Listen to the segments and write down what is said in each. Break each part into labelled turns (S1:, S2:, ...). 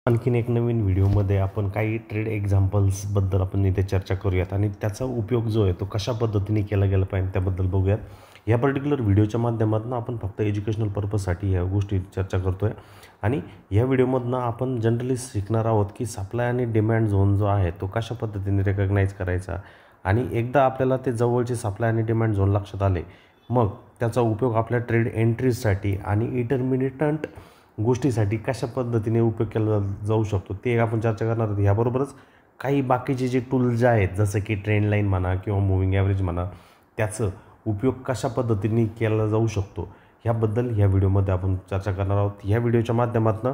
S1: आणखीन एक नवीन व्हिडिओमध्ये आपण काही ट्रेड एक्झाम्पल्सबद्दल आपण इथे चर्चा करूयात आणि त्याचा उपयोग जो आहे तो कशा पद्धतीने केला गेला पाहिजे त्याबद्दल बघूयात. या पर्टिक्युलर व्हिडिओच्या माध्यमातून आपण फक्त एज्युकेशनल पर्पजसाठी या गोष्टी चर्चा करतो आहे आणि या व्हिडिओमधनं आपण जनरली शिकणार आहोत की सप्लाय आणि डिमांड झोन जो आहे तो कशा पद्धतीने रेकग्नाईज करायचा आणि एकदा आपल्याला ते जवळचे सप्लाय आणि डिमांड झोन लक्षात आले मग त्याचा उपयोग आपल्या ट्रेड एंट्रीजसाठी आणि इंटरमिडियंट गोष्टीसाठी कशा पद्धतीने उपयोग केला जाऊ शकतो ते आपण चर्चा करणार आहोत. ह्याबरोबरच काही बाकीचे जे टूल्स जे आहेत जसं की ट्रेंड लाईन म्हणा किंवा मूव्हिंग ॲव्हरेज म्हणा त्याचं उपयोग कशा पद्धतीने केला जाऊ शकतो ह्याबद्दल ह्या व्हिडिओमध्ये आपण चर्चा करणार आहोत. ह्या व्हिडिओच्या माध्यमातून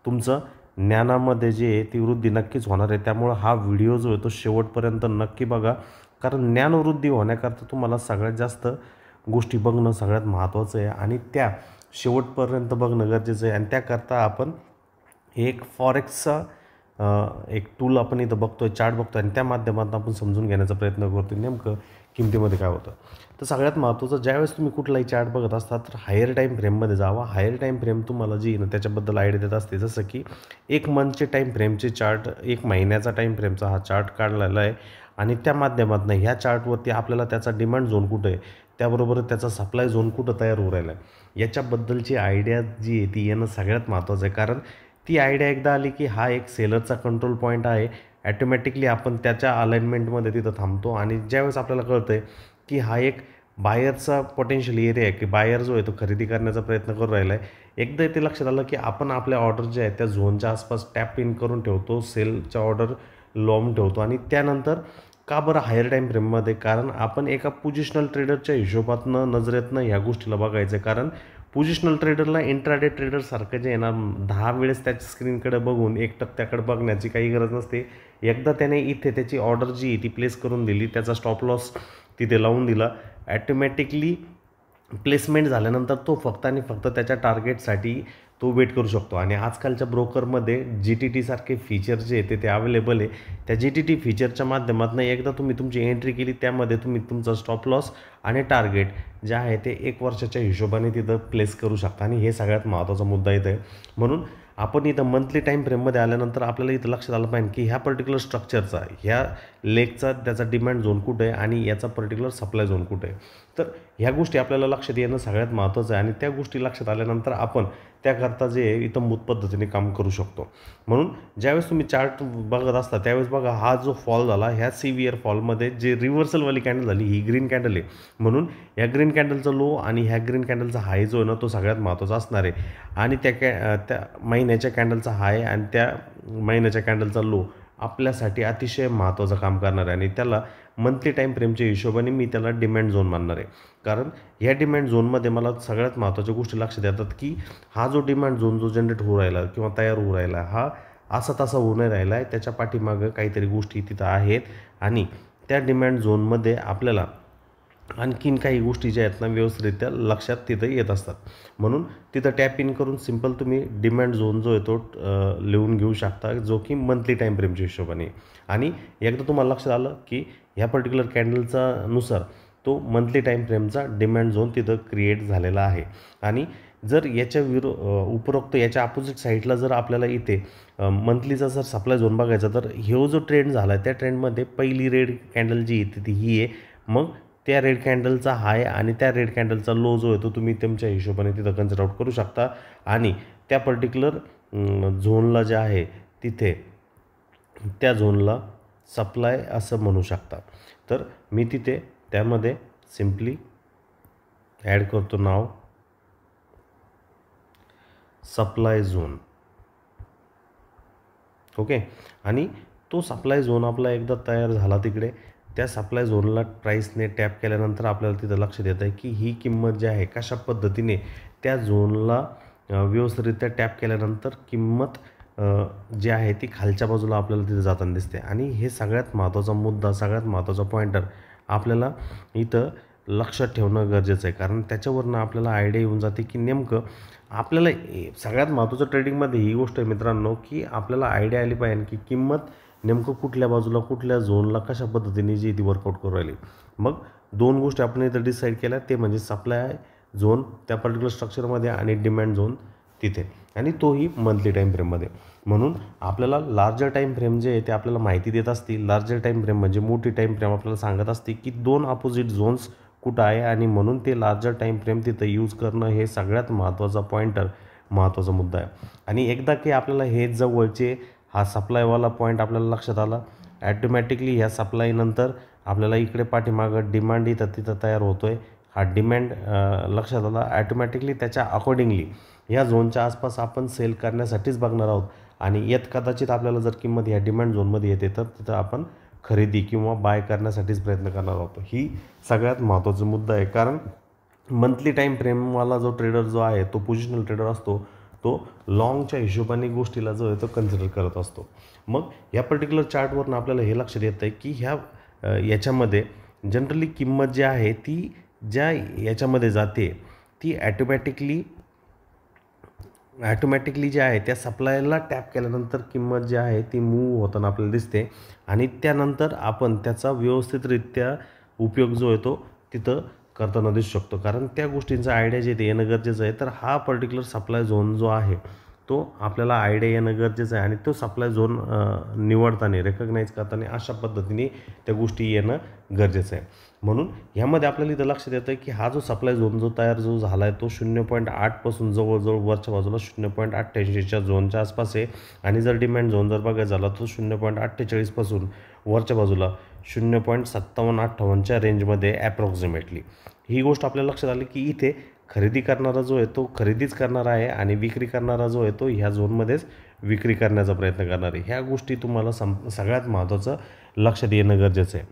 S1: तुमचं ज्ञानामध्ये जे आहे ती वृद्धी नक्कीच होणार आहे. त्यामुळं हा व्हिडिओ जो आहे तो शेवटपर्यंत नक्की बघा, कारण ज्ञानवृद्धी होण्याकरता तुम्हाला सगळ्यात जास्त गोष्टी बघणं सगळ्यात महत्त्वाचं आहे आणि त्या शेवटपर्यंत बघणं गरजेचं आहे. आणि त्याकरता आपण एक फॉरेक्सचा एक टूल आपण इथं बघतो आहे, चार्ट बघतो आहे आणि त्या माध्यमातून आपण समजून घेण्याचा प्रयत्न करतो आहे नेमकं किमतीमध्ये काय होतं. तर सगळ्यात महत्त्वाचं ज्यावेळेस तुम्ही कुठलाही चार्ट बघत असता तर हायर टाईम फ्रेममध्ये जावा. हायर टाईम फ्रेम तुम्हाला जी ना त्याच्याबद्दल आयडिया देत असते. जसं की एक मंथचे टाईम फ्रेमचे चार्ट, एक महिन्याचा टाईम फ्रेमचा हा चार्ट काढलेला आहे आणि त्या माध्यमातून ह्या चार्टवरती आपल्याला त्याचा डिमांड झोन कुठं आहे त्याबरोबर त्याचा सप्लाय झोन कुठं तयार होऊ राहिला आहे याच्याबद्दलची आयडिया जी आहे ती येणं सगळ्यात महत्त्वाचं आहे. कारण ती आयडिया एकदा आली की हा एक सेलरचा कंट्रोल पॉईंट आहे. ॲटोमॅटिकली आपण त्याच्या अलाइनमेंटमध्ये तिथं थांबतो आणि ज्यावेळेस आपल्याला कळतं आहे की हा एक बायरचा पोटेन्शियल एरिया आहे की बायर जो आहे तो खरेदी करण्याचा प्रयत्न करू राहिला आहे. एकदा ते लक्षात आलं की आपण आपल्या ऑर्डर ज्या आहेत त्या झोनच्या आसपास टॅप इन करून ठेवतो, सेलच्या ऑर्डर लावून ठेवतो आणि त्यानंतर का बरं हायर टाईम फ्रेममध्ये, कारण आपण एका पोझिशनल ट्रेडरच्या हिशोबातनं नजरेतनं ह्या गोष्टीला बघायचं आहे. कारण पोझिशनल ट्रेडरला इंट्राडे ट्रेडरसारखं जे येणार 10 वेळेस त्याच्या स्क्रीनकडे बघून एकटक त्याकडे बघण्याची काही गरज नसते. एकदा त्याने इथे त्याची ऑर्डर जी ती प्लेस करून दिली, त्याचा स्टॉप लॉस तिथे लावून दिला, ॲटोमॅटिकली प्लेसमेंट झाल्यानंतर तो फक्त आणि फक्त त्याच्या टार्गेटसाठी तो वेट करू शकतो. आणि आजकालच्या ब्रोकरमध्ये GTT सारखे फीचर जे आहे ते अवेलेबल आहे. त्या GTT फीचरच्या माध्यमातून एकदा तुम्ही तुमची एंट्री केली त्यामध्ये तुम्ही तुमचा स्टॉप लॉस आणि टार्गेट जे आहे ते 1 वर्षाच्या हिशोबाने तिथं प्लेस करू शकता आणि हे सगळ्यात महत्त्वाचा मुद्दा इथं आहे. म्हणून आपण इथं मंथली टाईम फ्रेममध्ये आल्यानंतर आपल्याला इथं लक्षात आलं पाहिजे की ह्या पर्टिक्युलर स्ट्रक्चरचा, ह्या लेगचा त्याचा डिमांड झोन कुठे आहे आणि याचा पर्टिक्युलर सप्लाय झोन कुठे आहे. तर ह्या गोष्टी आपल्याला लक्षात येणं सगळ्यात महत्त्वाचं आहे आणि त्या गोष्टी लक्षात आल्यानंतर आपण त्याकरता जे आहे इथं मूत पद्धतीने काम करू शकतो. म्हणून ज्यावेळेस तुम्ही चार्ट बघत असता त्यावेळेस बघा हा जो फॉल झाला ह्या सिव्हिअर फॉलमध्ये जे रिव्हर्सलवाली कॅन्डल झाली ही ग्रीन कॅन्डल आहे. म्हणून या ग्रीन कॅन्डलचा लो आणि ह्या ग्रीन कॅन्डलचा हाय जो आहे ना तो सगळ्यात महत्त्वाचा असणार आहे. आणि त्या महिन्याच्या कॅन्डलचा हाय आणि त्या महिन्याच्या कॅन्डलचा लो आपल्यासाठी अतिशय महत्त्वाचं काम करणार आहे आणि त्याला मंथली टाईम फ्रेमच्या हिशोबाने मी त्याला डिमांड झोन मानणार आहे. कारण ह्या डिमांड झोनमध्ये मला सगळ्यात महत्त्वाच्या गोष्टी लक्षात येतात की हा जो डिमांड झोन जो जनरेट होऊ राहिला किंवा तयार होऊ राहिला हा असा तसा होऊ नाही राहिला आहे. त्याच्या पाठीमागं काहीतरी गोष्टी तिथं आहेत आणि त्या डिमांड झोनमध्ये आपल्याला आणखीन काही गोष्टी ज्या आहेत ना व्यवस्थितरित्या लक्षात तिथं येत असतात. म्हणून तिथं टॅप इन करून सिम्पल तुम्ही डिमांड झोन जो आहे तो लिहून घेऊ शकता जो की मंथली टाईम फ्रेमच्या हिशोबाने. आणि एकदा तुम्हाला लक्षात आलं की ह्या पर्टिक्युलर कॅन्डलचा नुसार तो मंथली टाईम फ्रेमचा डिमांड झोन तिथं क्रिएट झालेला आहे. आणि जर याच्या उपरोक्त याच्या अपोजिट साईडला जर आपल्याला इथे मंथलीचा जर सप्लाय झोन बघायचा तर ह्यो जो ट्रेंड झाला आहे त्या ट्रेंडमध्ये पहिली रेड कॅन्डल जी येते ती ही आहे. मग त्या रेड कॅन्डलचा हाय आणि त्या रेड कॅन्डलचा लो जो आहे तो तुम्ही तुमच्या हिशोबाने तिथं कन्सिडर आउट करू शकता आणि त्या पर्टिक्युलर झोनला जे आहे तिथे त्या झोनला सप्लाय असं म्हणू शकता. तर मी तिथे त्यामध्ये सिम्पली ॲड करतो नाव सप्लाय झोन. ओके. आणि तो सप्लाय झोन आपला एकदा तयार झाला तिकडे त्या सप्लाय झोनला प्राईसने टॅप केल्यानंतर आपल्याला तिथं लक्षात येतं आहे की ही किंमत जी आहे कशा पद्धतीने त्या झोनला व्यवस्थितरित्या टॅप केल्यानंतर किंमत जी आहे ती खालच्या बाजूला आपल्याला तिथं जाताना दिसते. आणि हे सगळ्यात महत्त्वाचा मुद्दा, सगळ्यात महत्त्वाचा पॉईंटर आपल्याला इथं लक्षात ठेवणं गरजेचं आहे. कारण त्याच्यावरनं आपल्याला आयडिया येऊन जाते की नेमकं आपल्याला सगळ्यात महत्त्वाचं ट्रेडिंगमध्ये ही गोष्ट आहे मित्रांनो की आपल्याला आयडिया आली पाहिजे की किंमत नेमकं कुठल्या बाजूला कुठल्या झोनला कशा पद्धतीने जी ती वर्कआउट करू राहिली. मग 2 गोष्टी आपण इथं डिसाईड केल्या ते म्हणजे सप्लाय झोन त्या पर्टिक्युलर स्ट्रक्चरमध्ये आणि डिमांड झोन तिथे. आणि तोही मंथली टाईम फ्रेममध्ये. म्हणून आपल्याला लार्जर टाईम फ्रेम जे आहे ते आपल्याला माहिती देत असते. लार्जर टाईम फ्रेम म्हणजे मोठी टाईम फ्रेम आपल्याला सांगत असते की 2 अपोजिट झोन्स कुठं आहे आणि म्हणून ते लार्जर टाईम फ्रेम तिथं यूज करणं हे सगळ्यात महत्त्वाचा मुद्दा आहे. आणि एकदा की आपल्याला हे जवळचे हा सप्लायवाला पॉईंट आपल्याला लक्षात आला, ॲटोमॅटिकली ह्या सप्लायनंतर आपल्याला इकडे पाठीमागं डिमांड इथं तिथं तयार होतो आहे. हा डिमांड लक्षात आला, ॲटोमॅटिकली त्याच्या अकॉर्डिंगली ह्या झोनच्या आसपास आपण सेल करण्यासाठीच बघणार आहोत. आणि यात कदाचित आपल्याला जर किंमत ह्या डिमांड झोनमध्ये येते तर तिथं आपण खरेदी किंवा बाय करण्यासाठीच प्रयत्न करणार आहोत. ही सगळ्यात महत्त्वाचा मुद्दा आहे. कारण मंथली टाईम फ्रेमवाला जो ट्रेडर जो आहे तो पोझिशनल ट्रेडर असतो, तो लॉंगच्या हिशोबाने गोष्टीला जो आहे तो कन्सिडर करत असतो. मग या पर्टिक्युलर चार्टवरून आपल्याला हे लक्षात येतं आहे की याच्यामध्ये जनरली किंमत जी आहे ती ज्या याच्यामध्ये जाते ती ॲटोमॅटिकली जे आहे त्या सप्लायला टॅप केल्यानंतर किंमत जी आहे ती मूव्ह होताना आपल्याला दिसते. आणि त्यानंतर आपण त्याचा व्यवस्थितरित्या उपयोग जो आहे तो तिथं करताना दिसू शकतो. कारण त्या गोष्टींचा आयडिया जे ते येणं गरजेचं आहे. तर हा पर्टिक्युलर सप्लाय झोन जो आहे तो आपल्याला आयडिया येणं गरजेचं आहे. आणि तो सप्लाय झोन निवडताना रेकग्नाईज करताना अशा पद्धतीने त्या गोष्टी येणं गरजेचं आहे. म्हणून ह्यामध्ये आपल्याला इथं लक्षात येतं की हा जो सप्लाय झोन जो तयार झाला आहे तो 0.8 पासून जवळजवळ वरच्या बाजूला 0.88च्या झोनच्या आसपास आहे. आणि जर डिमांड झोन जर बघायचा झाला तो 0.48 पासून वरच्या बाजूला 0.5758च्या रेंजमध्ये ॲप्रॉक्सिमेटली. ही गोष्ट आपल्याला लक्षात आली की इथे खरेदी करणारा जो आहे तो खरेदीच करणार आहे आणि विक्री करणारा जो आहे तो ह्या झोनमध्येच विक्री करण्याचा प्रयत्न करणार आहे. ह्या गोष्टी तुम्हाला सगळ्यात महत्त्वाचं लक्षात येणं गरजेचं आहे.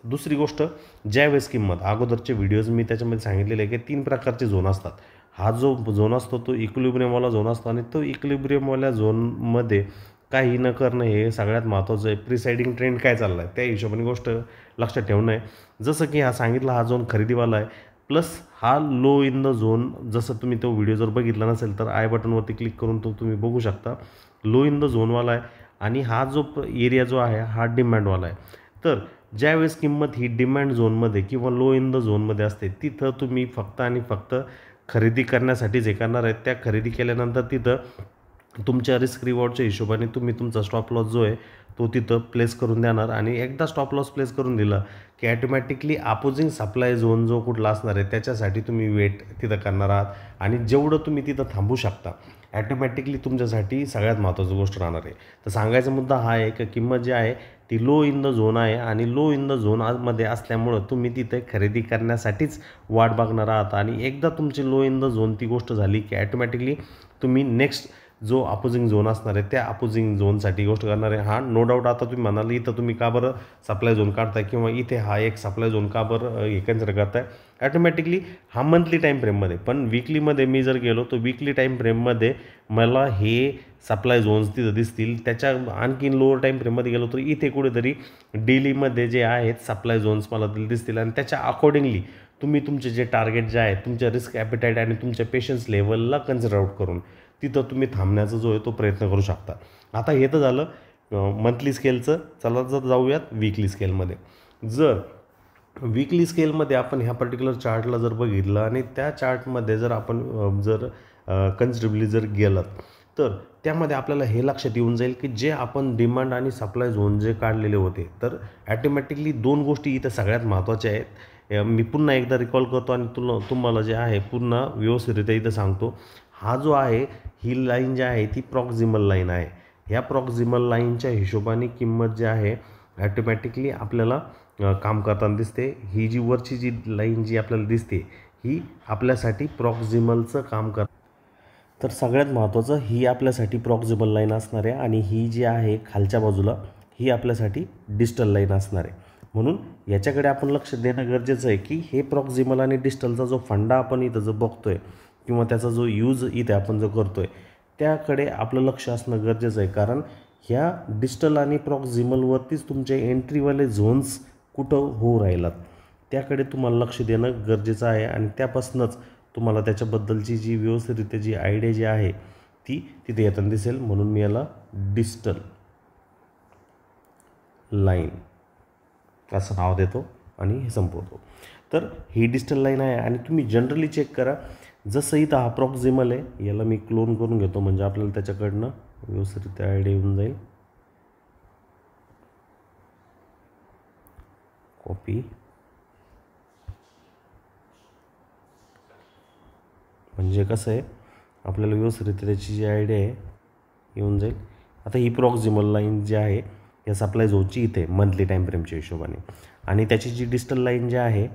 S1: दुसरी गोष्ट, ज्यावेळेस किंमत अगोदरचे व्हिडिओज मी त्याच्यामध्ये सांगितलेले आहे की 3 प्रकारचे झोन असतात. हा जो झोन असतो तो इक्विलिब्रियमवाला झोन असतो आणि तो इक्विलिब्रियमवाल्या झोनमध्ये काही न करणं हे सगळ्यात महत्त्वाचं आहे. प्रिसाइडिंग ट्रेंड काय चालला आहे त्या हिशोबाने गोष्ट लक्षात ठेवणं आहे. जसं की हा सांगितला हा झोन खरेदीवाला आहे प्लस हा लो इन द झोन. जसं तुम्ही तो व्हिडिओ जर बघितला नसेल तर आय बटनवरती क्लिक करून तो तुम्ही बघू शकता. लो इन द झोनवाला आहे आणि हा जो एरिया जो आहे हा डिमांडवाला आहे. तर ज्यावेळेस किंमत ही डिमांड झोनमध्ये किंवा लो इन द झोनमध्ये असते तिथं तुम्ही फक्त आणि फक्त खरेदी करण्यासाठीच हे करणार आहेत. त्या खरेदी केल्यानंतर तिथं तुमच्या रिस्क रिवॉर्डच्या हिशोबाने तुम्ही तुमचा स्टॉप लॉस जो आहे तो तिथं प्लेस करून देणार. आणि एकदा स्टॉप लॉस प्लेस करून दिला की ॲटोमॅटिकली अपोजिंग सप्लाय झोन जो कुठला असणार आहे त्याच्यासाठी तुम्ही वेट तिथं करणार आहात. आणि जेवढं तुम्ही तिथं थांबू शकता ॲटोमॅटिकली तुमच्यासाठी सगळ्यात महत्त्वाची गोष्ट राहणार आहे. तर सांगायचा मुद्दा हा आहे की किंमत जी आहे ती लो इन द झोन आहे आणि लो इन द झोनमध्ये असल्यामुळं तुम्ही तिथे खरेदी करण्यासाठीच वाट बघणार आहात. आणि एकदा तुमची लो इन द झोन ती गोष्ट झाली की ॲटोमॅटिकली तुम्ही नेक्स्ट जो अपोजिंग झोन असणार आहे त्या अपोजिंग झोनसाठी गोष्ट करणार आहे. हा नो डाऊट आता तुम्ही म्हणाल इथं तुम्ही का बरं सप्लाय झोन काढताय किंवा इथे हा एक सप्लाय झोन का बरं हे कन्सिडर करताय. ॲटोमॅटिकली हा मंथली टाईम फ्रेममध्ये, पण विकलीमध्ये मी जर गेलो तर विकली टाईम फ्रेममध्ये मला हे सप्लाय झोन्स तिथं दिसतील. त्याच्या आणखीन लोअर टाईम फ्रेममध्ये गेलो तर इथे कुठेतरी डेलीमध्ये जे आहेत सप्लाय झोन्स मला दिसतील. आणि त्याच्या अकॉर्डिंगली तुम्ही तुमचे जे टार्गेट जे आहे तुमच्या रिस्क ॲपिटाईट आणि तुमच्या पेशन्स लेवलला कन्सिडर आउट करून तिथं तुम्ही थांबण्याचा जो आहे तो प्रयत्न करू शकता. आता हे तर झालं मंथली स्केलचं. चला जर जाऊयात विकली स्केलमध्ये. जर विकली स्केलमध्ये आपण ह्या पर्टिक्युलर चार्टला जर बघितलं आणि त्या चार्टमध्ये जर आपण कन्सिडरेबली जर गेलात तर त्यामध्ये आपल्याला हे लक्षात येऊन जाईल की जे आपण डिमांड आणि सप्लाय झोन जे काढलेले होते तर ॲटोमॅटिकली 2 गोष्टी इथं सगळ्यात महत्त्वाच्या आहेत. मी पुन्हा एकदा रिकॉल करतो आणि तुम्हाला जे आहे पुन्हा व्यवस्थितरित्या इथं सांगतो. हा जो आहे ही लाईन जी आहे ती प्रॉक्झिमल लाईन आहे. ह्या प्रॉक्झिमल लाईनच्या हिशोबाने किंमत जी आहे ॲटोमॅटिकली आपल्याला काम करताना दिसते. ही जी वरची जी लाईन जी आपल्याला दिसते ही आपल्यासाठी प्रॉक्झिमलचं काम तर सगळ्यात महत्त्वाचं ही आपल्यासाठी प्रॉक्झिमल लाईन असणार आहे आणि ही जी आहे खालच्या बाजूला ही आपल्यासाठी डिस्टल लाईन असणार आहे. म्हणून याच्याकडे आपण लक्ष देणं गरजेचं आहे की हे प्रॉक्झिमल आणि डिस्टलचा जो फंडा आपण इथं जो बघतो आहे किंवा त्याचा जो यूज इथे आपण जो करतो आहे त्याकडे आपलं लक्ष असणं गरजेचं आहे. कारण ह्या डिस्टल आणि प्रॉक्झिमलवरतीच तुमचे एंट्रीवाले झोन्स कुठं होऊ राहिलात त्याकडे तुम्हाला लक्ष देणं गरजेचं आहे. आणि त्यापासूनच तुम्हाला त्याच्याबद्दलची जी व्यवस्थितरित्या जी आयडिया जी आहे ती तिथे येताना दिसेल. म्हणून मी याला डिस्टल लाईन असं नाव देतो आणि हे संपवतो. तर ही डिस्टल लाईन आहे आणि तुम्ही जनरली चेक करा जसं इथं हा प्रॉक्सिमल आहे, याला मी क्लोन करून घेतो म्हणजे आपल्याला त्याच्याकडनं व्यवस्थित आयडिया येऊन जाईल. कॉपी, म्हणजे कसं आहे आपल्याला व्यवस्थित त्याची जी आयडिया आहे येऊन जाईल. आता ही प्रॉक्सिमल लाईन जी आहे या सप्लाय झोनची इथे मंथली टाईम फ्रेमच्या हिशोबाने, आणि त्याची जी डिस्टल लाईन जी आहे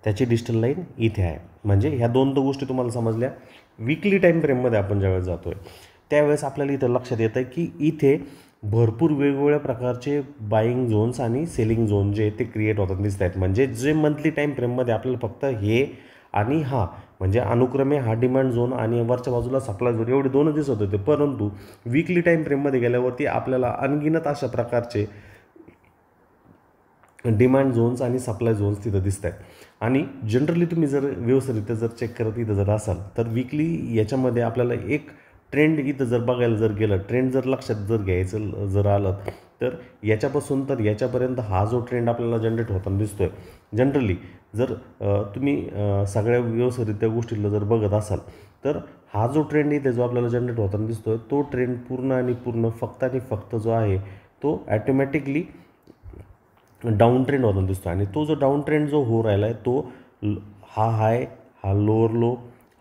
S1: त्याची डिस्टल लाईन इथे आहे. म्हणजे ह्या दोन गोष्टी तुम्हाला समजल्या. वीकली टाईम फ्रेममध्ये आपण ज्यावेळेस जातो आहे त्यावेळेस आपल्याला इथं लक्षात येतं आहे की इथे भरपूर वेगवेगळ्या प्रकारचे बाईंग झोन्स आणि सेलिंग झोन जे ते क्रिएट होतात दिसत आहेत. म्हणजे जे मंथली टाईम फ्रेममध्ये आपल्याला फक्त हे आणि हा म्हणजे अनुक्रमे हा डिमांड झोन आणि वरच्या बाजूला सप्लाय झोन एवढे दोनच दिसत होते, परंतु वीकली टाईम फ्रेममध्ये गेल्यावरती आपल्याला अनगिनत अशा प्रकारचे डिमांड झोन्स आणि सप्लाय झोन्स तिथं दिसत आहेत. आणि जनरली तुम्ही जर व्यवस्थितरित्या जर चेक करत इथं जर असाल तर वीकली याच्यामध्ये आपल्याला एक ट्रेंड इथं जर बघायला जर गेलं, ट्रेंड जर लक्षात जर घ्यायचं जर आलं तर याच्यापासून तर याच्यापर्यंत हा जो ट्रेंड आपल्याला जनरेट होताना दिसतो आहे. जनरली जर तुम्ही सगळ्या व्यवस्थितरित्या गोष्टीला जर बघत असाल तर हा जो ट्रेंड इथे जो आपल्याला जनरेट होताना दिसतो आहे तो ट्रेंड पूर्ण आणि पूर्ण फक्त आणि फक्त जो आहे तो ॲटोमॅटिकली डाऊन ट्रेंड होताना दिसतो. आणि तो जो डाऊन ट्रेंड जो हो राहिला आहे तो हा हाय, हा लोअर लो,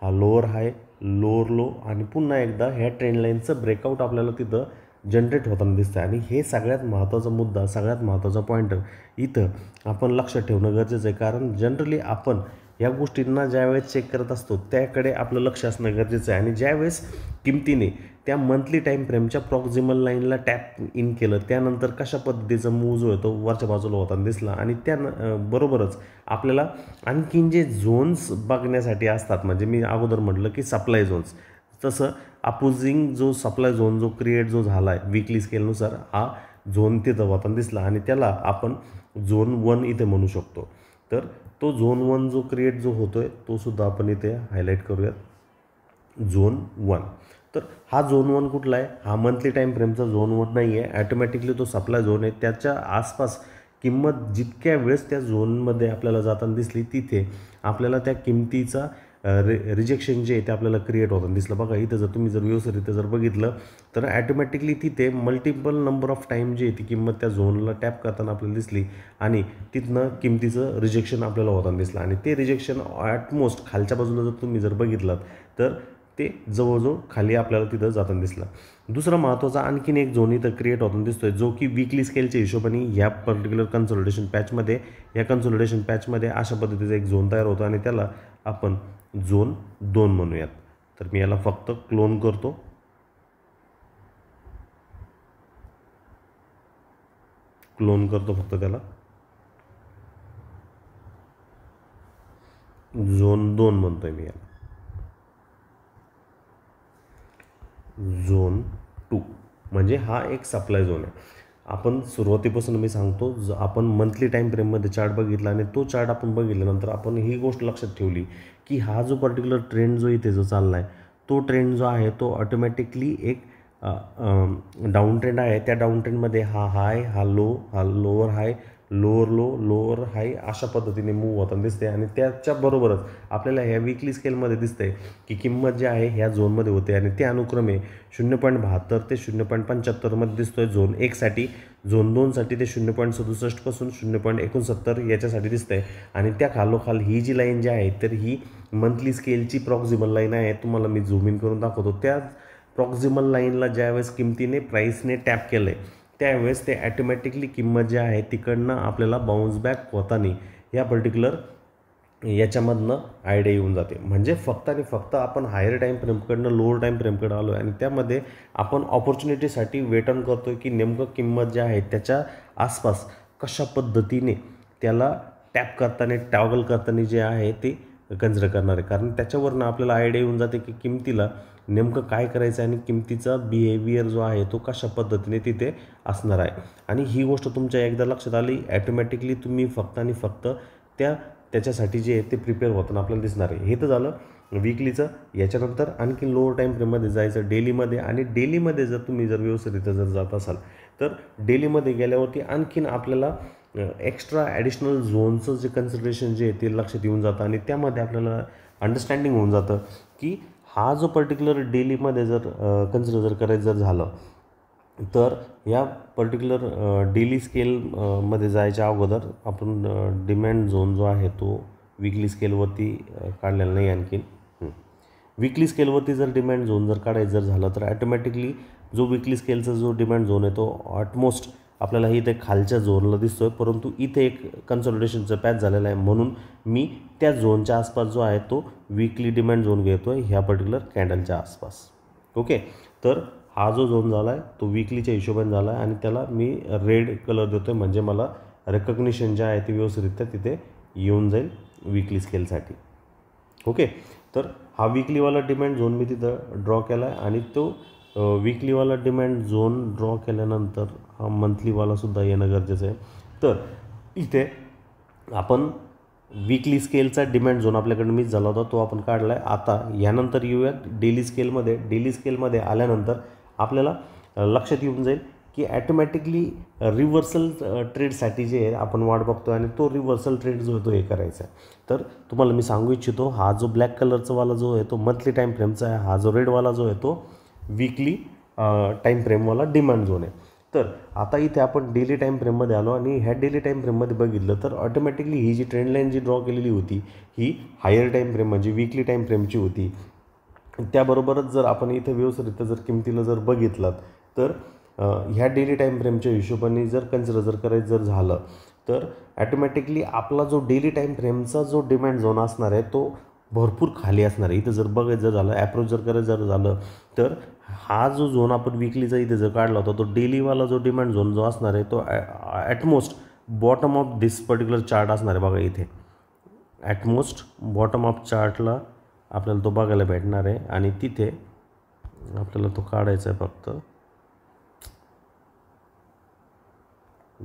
S1: हा लोअर हाय, लोअर लो आणि पुन्हा एकदा ह्या ट्रेंड लाईनचं ब्रेकआउट आपल्याला तिथं जनरेट होताना दिसतं आहे. आणि हे सगळ्यात महत्त्वाचा मुद्दा, सगळ्यात महत्त्वाचा पॉईंटर इथं आपण लक्षात ठेवणं गरजेचं आहे. कारण जनरली आपण या गोष्टींना ज्यावेळेस चेक करत असतो त्याकडे आपलं लक्ष असणं गरजेचं आहे. आणि ज्यावेळेस किमतीने त्या मंथली टाईम फ्रेमच्या प्रॉक्सिमल लाईनला टॅप इन केलं त्यानंतर कशा पद्धतीचा मूव जो आहे तो वरच्या बाजूला होताना दिसला. आणि त्या बरोबरच आपल्याला आणखीन जे झोन्स बघण्यासाठी असतात, म्हणजे मी अगोदर म्हटलं की सप्लाय झोन्स, तसं अपोजिंग जो सप्लाय झोन जो क्रिएट जो झाला आहे वीकली स्केलनुसार हा झोन तिथं होताना दिसला आणि त्याला आपण झोन 1 इथे म्हणू शकतो. तर तो झोन 1 जो क्रिएट जो होतो आहे तो सुद्धा आपण इथे हायलाईट करूयात, झोन 1. तर हा झोन 1 कुठला आहे? हा मंथली टाईम फ्रेमचा झोन 1 नाही आहे, ॲटोमॅटिकली तो सप्लाय झोन आहे. त्याच्या आसपास किंमत जितक्या वेळेस त्या झोनमध्ये आपल्याला जाताना दिसली तिथे आपल्याला त्या किमतीचा रिजेक्शन जे आहे ते आपल्याला क्रिएट होताना दिसलं. बघा इथं जर तुम्ही जर व्यवस्थितरित्या जर बघितलं तर ॲटोमॅटिकली तिथे मल्टिपल नंबर ऑफ टाईम जे आहे ती किंमत त्या झोनला टॅप करताना आपल्याला दिसली आणि तिथनं किमतीचं रिजेक्शन आपल्याला होताना दिसलं. आणि ते रिजेक्शन ॲटमोस्ट खालच्या बाजूला जर तुम्ही जर बघितलं तर ते जवळजवळ खाली आपल्याला तिथं जाताना दिसलं. दुसरा महत्त्वाचा आणखीन एक झोन इथं क्रिएट होताना दिसतोय जो की वीकली स्केलच्या हिशोबाने ह्या पर्टिक्युलर कन्सोलिडेशन पॅचमध्ये, या कन्सोलिडेशन पॅचमध्ये अशा पद्धतीचा एक झोन तयार होतो आणि त्याला आपण झोन 2 म्हणूयात. तर मी याला फक्त क्लोन करतो, फक्त त्याला झोन 2 म्हणतोय मी याला, झोन 2. म्हणजे हा एक सप्लाय झोन आहे. आपण सुरुवातीपासून मी सांगतो आपण मंथली टाईम फ्रेममध्ये चार्ट बघितला आणि तो चार्ट आपण बघितल्यानंतर आपण ही गोष्ट लक्षात ठेवली की हा जो पर्टिक्युलर ट्रेंड जो इथे जो चालला आहे तो ट्रेंड जो आहे तो ऑटोमॅटिकली एक डाऊन ट्रेंड आहे. त्या डाऊन ट्रेंडमध्ये हा हाय, हा लो, हा लोअर हाय, लोअर लो, लोअर हाय अशा पद्धतीने मूव होताना दिसते. आणि त्याच्याबरोबरच आपल्याला ह्या वीकली स्केलमध्ये दिसतंय की किंमत जी आहे ह्या झोनमध्ये होते आणि ते अनुक्रमे 0.72 ते 0.75 मध्ये दिसतोय झोन 1 साठी, झोन 2 साठी ते 0.67 पासून 0.69 याच्यासाठी दिसतंय. आणि त्या खालोखाल ही जी लाईन जी आहे तर ही मंथली स्केलची प्रॉक्सिमल लाईन आहे. तुम्हाला मी झूम इन करून दाखवतो. त्या प्रॉक्सिमल लाईनला ज्यावेळेस किमतीने प्राईसने टॅप केलं आहे त्यावेळेस ते ॲटोमॅटिकली किंमत जी आहे तिकडनं आपल्याला बाउन्स बॅक होताना या पर्टिक्युलर याच्यामधनं आयडिया येऊन जाते. म्हणजे फक्त आणि फक्त आपण हायर टाईम फ्रेमकडनं लोअर टाईम फ्रेमकडे आलो आहे आणि त्यामध्ये आपण ऑपॉर्च्युनिटीसाठी वेट ऑन करतो आहे की नेमकं किंमत जी आहे त्याच्या आसपास कशा पद्धतीने त्याला टॅप करताना टॉगल करताना जे आहे ते कन्सिडर करणार आहे. कारण त्याच्यावरनं आपल्याला आयडिया येऊन जाते की किमतीला नेमकं काय करायचं आहे आणि किमतीचा बिहेवियर जो आहे तो कशा पद्धतीने तिथे असणार आहे. आणि ही गोष्ट तुमच्या एकदा लक्षात आली ॲटोमॅटिकली तुम्ही फक्त आणि फक्त त्या त्याच्यासाठी जे आहे ते प्रिपेअर होताना आपल्याला दिसणार आहे. हे तर झालं वीकलीचं. याच्यानंतर आणखी लोअर टाईम फ्रेममध्ये जायचं डेलीमध्ये. आणि डेलीमध्ये जर तुम्ही जर व्यवस्थितरित्या जर जात असाल तर डेलीमध्ये गेल्यावरती आणखीन आपल्याला एक्स्ट्रा ॲडिशनल झोनचं जे कन्सिडरेशन जे आहे ते लक्षात येऊन जातं आणि त्यामध्ये आपल्याला अंडरस्टँडिंग होऊन जातं की हा जो पर्टिक्युलर डेलीमध्ये जर कन्सिडर जर करायचं जर झालं तर या पर्टिक्युलर डेली स्केलमध्ये जायच्या अगोदर आपण डिमॅन्ड झोन जो आहे तो वीकली स्केलवरती काढलेला नाही. आणखीन वीकली स्केलवरती जर डिमॅन्ड झोन जर काढायचं जर झालं तर ॲटोमॅटिकली जो वीकली स्केलचा जो डिमॅन्ड झोन आहे तो ऑलमोस्ट आपल्याला इथे खालच्या झोनला दिसतो आहे, परंतु इथे एक कन्सॉलिडेशनचा पॅच झालेला आहे म्हणून मी त्या झोनच्या आसपास जो आहे तो वीकली डिमॅन्ड झोन घेतो आहे ह्या पर्टिक्युलर कॅन्डलच्या आसपास. ओके, तर हा जो झोन झाला आहे तो वीकलीच्या हिशोबाने झाला आहे आणि त्याला मी रेड कलर देतो आहे म्हणजे मला रेकग्निशन जे आहे ते व्यवस्थितरित्या तिथे येऊन जाईल वीकली स्केलसाठी. ओके, तर हा वीकलीवाला डिमॅन्ड झोन मी तिथं ड्रॉ केला आहे आणि तो वीकलीवाला डिमॅन्ड झोन ड्रॉ केल्यानंतर हा मंथलीवालासुद्धा येणं गरजेचं आहे. तर इथे आपण वीकली स्केलचा डिमॅन्ड झोन आपल्याकडे मिस झाला होता तो आपण काढला आहे. आता यानंतर येऊयात डेली स्केलमध्ये. डेली स्केलमध्ये आल्यानंतर आपल्याला लक्षात येऊन जाईल की ॲटोमॅटिकली रिव्हर्सल ट्रेडसाठी जे आहे आपण वाट बघतो आणि तो रिव्हर्सल ट्रेड जो आहे तो हे करायचा आहे. तर तुम्हाला मी सांगू इच्छितो हा जो ब्लॅक कलरचा वाला जो आहे तो मंथली टाईम फ्रेमचा आहे, हा जो रेडवाला जो आहे तो वीकली टाईम फ्रेमवाला डिमांड झोन आहे. तर आता इथे आपण डेली टाईम फ्रेममध्ये आलो आणि ह्या डेली टाईम फ्रेममध्ये बघितलं तर ऑटोमॅटिकली ही जी ट्रेंड लाईन जी ड्रॉ केलेली होती ही हायर टाईम फ्रेम म्हणजे वीकली टाईम फ्रेमची होती. त्याबरोबरच जर आपण इथे व्यवस्थितरित्या जर किमतीला जर बघितलं तर ह्या डेली टाईम फ्रेमच्या हिशोबाने जर कन्सिडर जर करायचं जर झालं तर ॲटोमॅटिकली आपला जो डेली टाईम फ्रेमचा जो डिमांड झोन असणार आहे तो भरपूर खाली असणार आहे. इथं जर बघायचं जर झालं ॲप्रोच जर करायचं जर झालं तर हा जो झोन आपण वीकलीचा इथे जर काढला होता तो डेलीवाला जो डिमांड झोन जो असणार आहे तो utmost bottom of this particular chart असणार आहे. बघा इथे ॲटमोस्ट बॉटम ऑफ चार्टला आपल्याला तो बघायला भेटणार आहे आणि तिथे आपल्याला तो काढायचा आहे. फक्त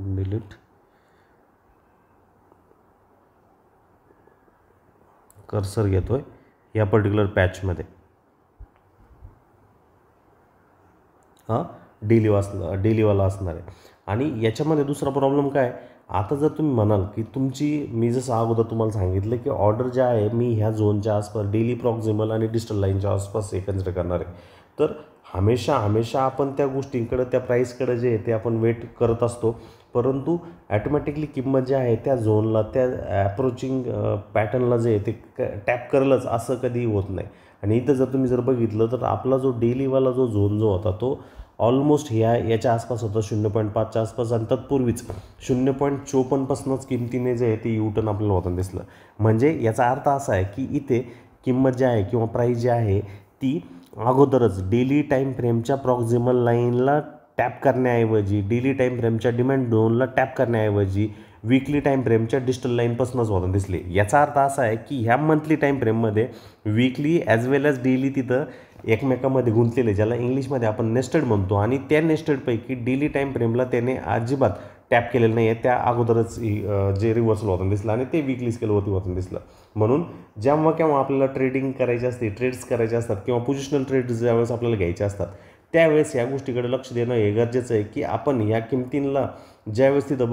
S1: डिलीट कर्सर घेतोय या पर्टिक्युलर पॅचमध्ये. हां डेलीवाला असणार आहे. आणि याच्यामध्ये दुसरा प्रॉब्लेम काय, आता जर तुम्ही म्हणाल की तुमची मी जसं अगोदर तुम्हाला सांगितलं की ऑर्डर जे आहे मी ह्या झोनच्या आसपास डेली प्रॉक्झिमल आणि डिजिटल लाईनच्या आसपास हे कन्सिडर करणार आहे. तर हमेशा आपण त्या गोष्टींकडे त्या प्राईसकडे जे आहे ते आपण वेट करत असतो, परंतु ॲटोमॅटिकली किंमत जी आहे त्या झोनला त्या ॲप्रोचिंग पॅटर्नला जे आहे ते टॅप करेलच असं कधी होत नाही. आणि इथं जर तुम्ही जर बघितलं तर आपला जो डेलीवाला जो झोन जो होता तो ऑलमोस्ट याच्या आसपास होता 0.5च्या आसपास आणि तत्पूर्वीच 0.54पासूनच किमतीने जे आहे ते युटर्न आपल्याला होताना दिसलं. म्हणजे याचा अर्थ असा आहे की इथे किंमत जी आहे किंवा प्राईस जी आहे ती अगोदरच डेली टाईम फ्रेमच्या प्रॉक्झिमल लाईनला टॅप करण्याऐवजी डेली टाईम फ्रेमच्या डिमांड झोनला टॅप करण्याऐवजी वीकली टाईम फ्रेमच्या डिजिटल लाईनपासूनच होताना दिसले. याचा अर्थ असा आहे की ह्या मंथली टाईम फ्रेममध्ये वीकली ॲज वेल ॲज डेली तिथं एकमेकांमध्ये गुंतलेले ज्याला इंग्लिशमध्ये आपण नेस्टेड म्हणतो आणि त्या नेस्टेडपैकी डेली टाईम फ्रेमला त्याने अजिबात टॅप केलेलं नाही आहे. त्या अगोदरच जे रिव्हर्सल होताना दिसलं आणि ते वीकली स्केलवरती होताना दिसलं. म्हणून जेव्हा केव्हा आपल्याला ट्रेडिंग करायची असते, ट्रेड्स करायचे असतात किंवा पोझिशनल ट्रेड्स ज्यावेळेस आपल्याला घ्यायचे असतात त्यावेळेस या गोष्टीकडे लक्ष देणं हे गरजेचं आहे की आपण ह्या किमतींना ज्यावेळेस तिथं